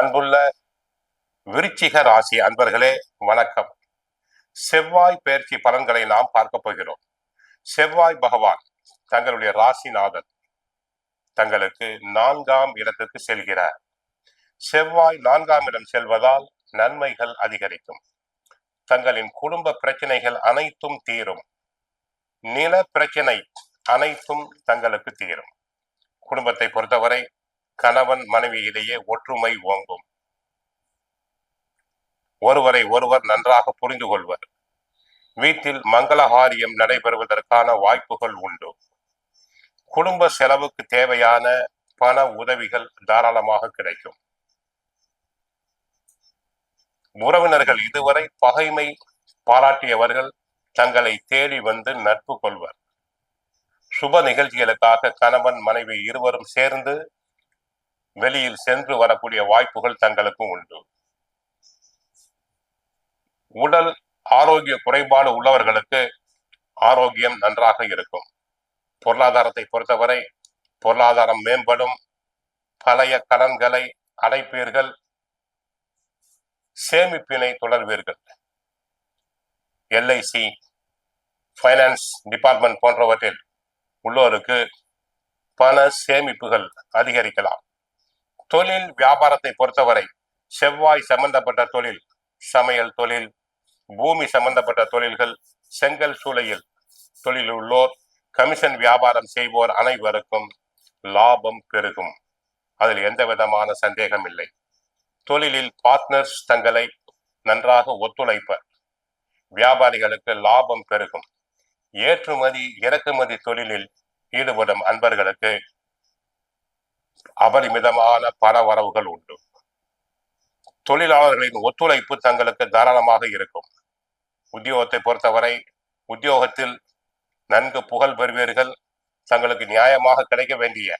அன்புள்ள விருச்சிக ராசி அன்பர்களே, வணக்கம். செவ்வாய் பெயர்ச்சி பலன்களை நாம் பார்க்க போகிறோம். செவ்வாய் பகவான் தங்களுடைய ராசிநாதன் தங்களுக்கு 4ஆம் இடத்திற்கு செல்கிறார். செவ்வாய் 4ஆம் இடம் செல்வதால் நன்மைகள் அதிகரிக்கும். தங்களின் குடும்ப பிரச்சனைகள் அனைத்தும் தீரும். நில பிரச்சனை அனைத்தும் தங்களுக்கு தீரும். குடும்பத்தை பொறுத்தவரை கணவன் மனைவியிடையே ஒற்றுமை ஓங்கும். ஒருவரை ஒருவர் நன்றாக புரிந்து கொள்வர். வீட்டில் மங்களகாரியம் நடைபெறுவதற்கான வாய்ப்புகள் உண்டு. குடும்ப செலவுக்கு தேவையான பண உதவிகள் தாராளமாக கிடைக்கும். உறவினர்கள் இதுவரை பகைமை பாராட்டியவர்கள் தங்களை தேடி வந்து நட்பு கொள்வர். சுப நிகழ்ச்சிகளுக்காக கணவன் மனைவி இருவரும் சேர்ந்து வெளியில் சென்று வரக்கூடிய வாய்ப்புகள் தங்களுக்கு உண்டு. உடல் ஆரோக்கிய குறைபாடு உள்ளவர்களுக்கு ஆரோக்கியம் நன்றாக இருக்கும். பொருளாதாரத்தை பொறுத்தவரை பொருளாதாரம் மேம்படும். பழைய கடன்களை அடைப்பீர்கள். சேமிப்பினை தொடர்வீர்கள். LIC, ஃபைனான்ஸ் டிபார்ட்மெண்ட் போன்றவற்றில் உள்ளோருக்கு பண சேமிப்புகள் அதிகரிக்கலாம். தொழில் வியாபாரத்தை பொறுத்தவரை செவ்வாய் சம்பந்தப்பட்ட தொழில், சமையல் தொழில், பூமி சம்பந்தப்பட்ட தொழில்கள், செங்கல் சூளையில் தொழில் உள்ளோர், கமிஷன் வியாபாரம் செய்வோர் அனைவருக்கும் லாபம் பெருகும். அதில் எந்த விதமான சந்தேகம் இல்லை. தொழிலில் பார்ட்னர்ஸ் தங்களை நன்றாக ஒத்துழைப்பர். வியாபாரிகளுக்கு லாபம் பெருகும். ஏற்றுமதி இறக்குமதி தொழிலில் ஈடுபடும் அன்பர்களுக்கு அபரிமிதமான பண வரவுகள் உண்டு. தொழிலாளர்களின் ஒத்துழைப்பு தங்களுக்கு தாராளமாக இருக்கும். உத்தியோகத்தை பொறுத்தவரை உத்தியோகத்தில் நன்கு புகழ் பெறுவீர்கள். தங்களுக்கு நியாயமாக கிடைக்க வேண்டிய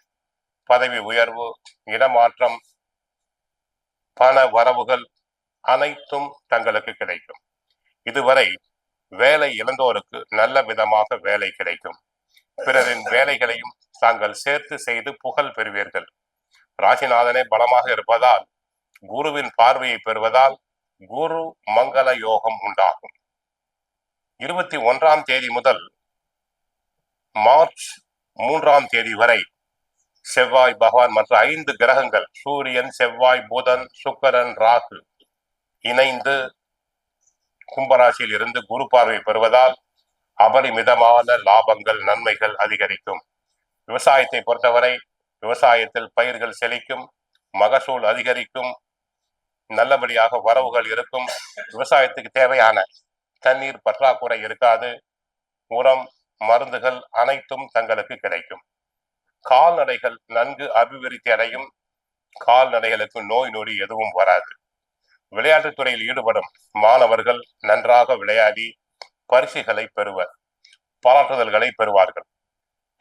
பதவி உயர்வு, இடமாற்றம், பண வரவுகள் அனைத்தும் தங்களுக்கு கிடைக்கும். இதுவரை வேலை இழந்தோருக்கு நல்ல விதமாக வேலை கிடைக்கும். பிறரின் வேலைகளையும் தாங்கள் சேர்த்து செய்து புகழ் பெறுவீர்கள். ராசிநாதனே பலமாக இருப்பதால், குருவின் பார்வையை பெறுவதால் குரு மங்கள யோகம் உண்டாகும். 21ஆம் தேதி முதல் மார்ச் 3ஆம் தேதி வரை செவ்வாய் பகவான் மற்ற 5 கிரகங்கள் சூரியன், செவ்வாய், புதன், சுக்கிரன், ராகு இணைந்து கும்பராசியில் இருந்து குரு பார்வை பெறுவதால் அபரிமிதமான லாபங்கள், நன்மைகள் அதிகரிக்கும். விவசாயத்தை பொறுத்தவரை விவசாயத்தில் பயிர்கள் செழிக்கும், மகசூல் அதிகரிக்கும், நல்லபடியாக வரவுகள் இருக்கும். விவசாயத்துக்கு தேவையான தண்ணீர் பற்றாக்குறை இருக்காது. உரம், மருந்துகள் அனைத்தும் தங்களுக்கு கிடைக்கும். கால்நடைகள் நன்கு அபிவிருத்தி அடையும். கால்நடைகளுக்கு நோய் நொடி எதுவும் வராது. விளையாட்டுத் துறையில் ஈடுபடும் மாணவர்கள் நன்றாக விளையாடி பரிசுகளை பெறுவர். பாராட்டுதல்களை பெறுவார்கள்.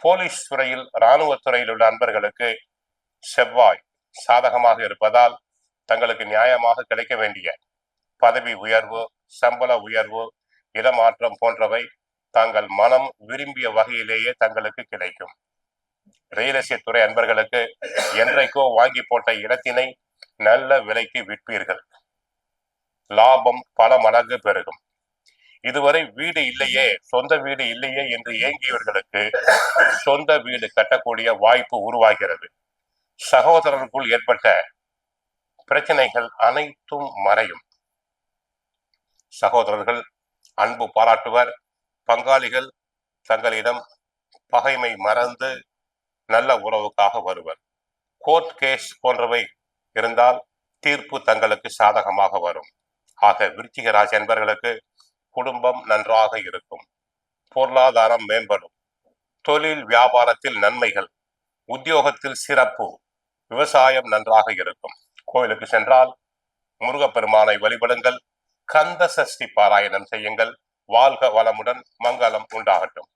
போலீஸ் துறையில், இராணுவ துறையில் உள்ள அன்பர்களுக்கு செவ்வாய் சாதகமாக இருப்பதால் தங்களுக்கு நியாயமாக கிடைக்க வேண்டிய பதவி உயர்வு, சம்பள உயர்வு, இடமாற்றம் போன்றவை தாங்கள் மனம் விரும்பிய வகையிலேயே தங்களுக்கு கிடைக்கும். ரியல் எஸ்டேட் துறை அன்பர்களுக்கு என்றைக்கோ வாங்கி போட்ட இடத்தினை நல்ல விலைக்கு விற்பீர்கள். லாபம் பல மடங்கு பெருகும். இதுவரை வீடு இல்லையே, சொந்த வீடு இல்லையே என்று ஏங்கியவர்களுக்கு சொந்த வீடு கட்டக்கூடிய வாய்ப்பு உருவாகிறது. சகோதரர்களுக்குள் ஏற்பட்ட பிரச்சனைகள் அனைத்தும் மறையும். சகோதரர்கள் அன்பு பாராட்டுவர். பங்காளிகள் தங்களிடம் பகைமை மறந்து நல்ல உறவுக்காக வருவர். கோர்ட் கேஸ் போன்றவை இருந்தால் தீர்ப்பு தங்களுக்கு சாதகமாக வரும். ஆக விருச்சிக ராசி அன்பர்களுக்கு குடும்பம் நன்றாக இருக்கும். பொருளாதாரம் மேம்படும். தொழில் வியாபாரத்தில் நன்மைகள், உத்தியோகத்தில் சிறப்பு, விவசாயம் நன்றாக இருக்கும். கோயிலுக்கு சென்றால் முருகப்பெருமானை வழிபடுங்கள். கந்த சஷ்டி பாராயணம் செய்யுங்கள். வாழ்க வளமுடன், மங்களம் உண்டாகட்டும்.